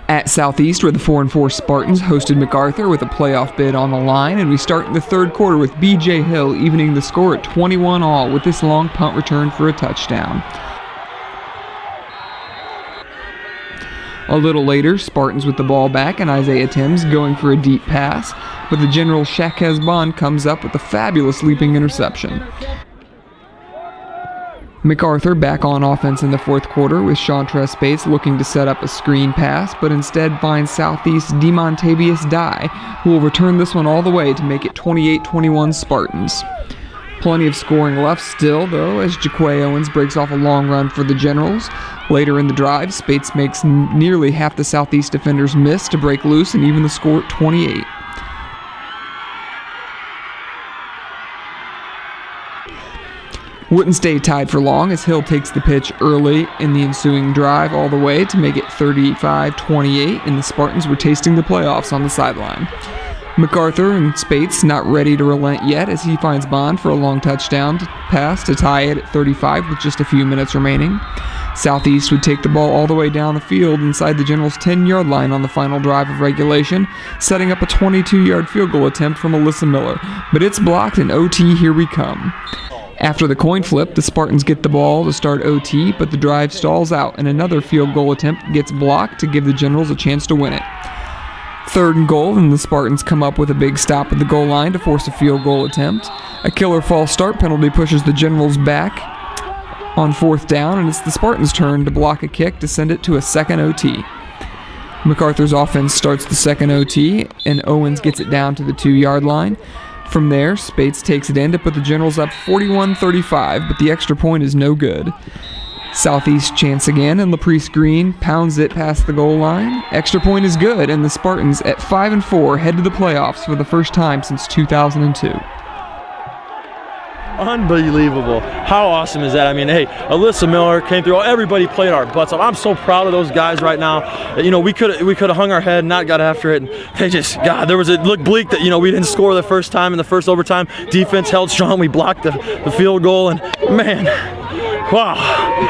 At Southeast, where the 4-4 Spartans hosted MacArthur with a playoff bid on the line, and we start in the third quarter with B.J. Hill evening the score at 21-all with this long punt return for a touchdown. A little later, Spartans with the ball back and Isaiah Timms going for a deep pass, but the General Shaq Hezbon comes up with a fabulous leaping interception. MacArthur back on offense in the fourth quarter with Chantres Spates looking to set up a screen pass, but instead finds Southeast's Demontavious Dye, who will return this one all the way to make it 28-21 Spartans. Plenty of scoring left still, though, as Jaquay Owens breaks off a long run for the Generals. Later in the drive, Spates makes nearly half the Southeast defenders miss to break loose and even the score at 28. Wouldn't stay tied for long as Hill takes the pitch early in the ensuing drive all the way to make it 35-28, and the Spartans were tasting the playoffs on the sideline. MacArthur and Spates not ready to relent yet as he finds Bond for a long touchdown pass to tie it at 35 with just a few minutes remaining. Southeast would take the ball all the way down the field inside the Generals' 10-yard line on the final drive of regulation, setting up a 22-yard field goal attempt from Alyssa Miller, but it's blocked and OT here we come. After the coin flip, the Spartans get the ball to start OT, but the drive stalls out and another field goal attempt gets blocked to give the Generals a chance to win it. 3rd and goal, and the Spartans come up with a big stop at the goal line to force a field goal attempt. A killer false start penalty pushes the Generals back on 4th down, and it's the Spartans' turn to block a kick to send it to a second OT. MacArthur's offense starts the second OT, and Owens gets it down to the 2-yard line. From there, Spates takes it in to put the Generals up 41-35, but the extra point is no good. Southeast chance again, and Laprice Green pounds it past the goal line. Extra point is good, and the Spartans at 5-4 head to the playoffs for the first time since 2002. Unbelievable. How awesome is that? I mean, hey, Alyssa Miller came through. Everybody played our butts off. I'm so proud of those guys right now. You know, we could have hung our head and not got after it. And they just, God, it looked bleak that, you know, we didn't score the first time in the first overtime. Defense held strong. We blocked the field goal. And, man, wow.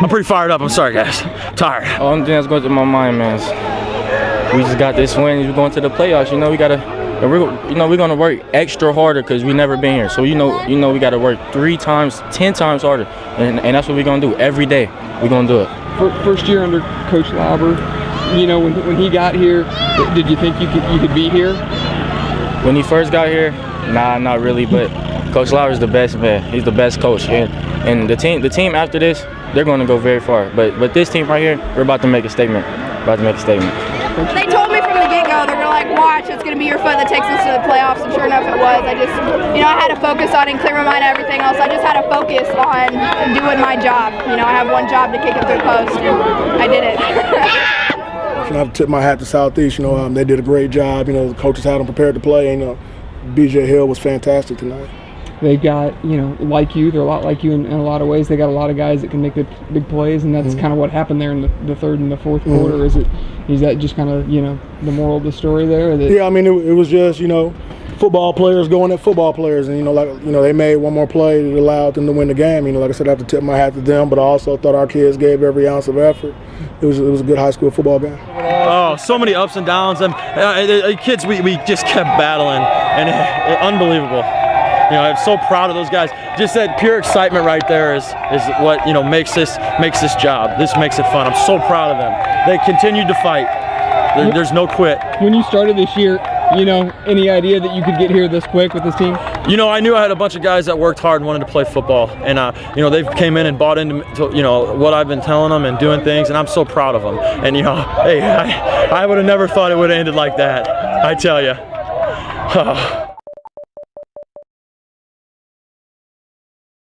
I'm pretty fired up. I'm sorry, guys. I'm tired. Only thing that's going through my mind, man, is we just got this win. We're going to the playoffs. You know, we got to. And we're gonna work extra harder because we never been here. So you know we gotta work 3 times, 10 times harder, and that's what we're gonna do every day. We're gonna do it. First year under Coach Lauber, you know, when he got here, did you think you could be here? When he first got here, nah, not really. But Coach Lauber's the best man. He's the best coach, and the team after this, they're gonna go very far. But this team right here, we're about to make a statement. They told me from the get-go, they're gonna like, watch, it's gonna be your foot that takes us to the playoffs, and sure enough it was. I just, you know, I had to focus on it and clear my mind on everything else. I just had to focus on doing my job. You know, I have one job to kick it through post, and I did it. I have to tip my hat to Southeast. You know, they did a great job. You know, the coaches had them prepared to play. And, you know, B.J. Hill was fantastic tonight. They've got, you know, like you, they're a lot like you in a lot of ways. They got a lot of guys that can make the big plays, and that's kind of what happened there in the third and the fourth quarter. Is that just kind of, you know, the moral of the story there? Yeah, I mean, it was just, you know, football players going at football players, and, you know, like, you know, they made one more play that allowed them to win the game. You know, like I said, I have to tip my hat to them, but I also thought our kids gave every ounce of effort. It was a good high school football game. Oh, so many ups and downs, and kids, we just kept battling, and unbelievable. You know, I'm so proud of those guys. Just that pure excitement right there is what, you know, makes this job. This makes it fun. I'm so proud of them. They continued to fight. There's no quit. When you started this year, you know, any idea that you could get here this quick with this team? You know, I knew I had a bunch of guys that worked hard and wanted to play football, and you know, they've came in and bought into, you know, what I've been telling them and doing things, and I'm so proud of them. And, you know, hey, I would have never thought it would have ended like that. I tell you.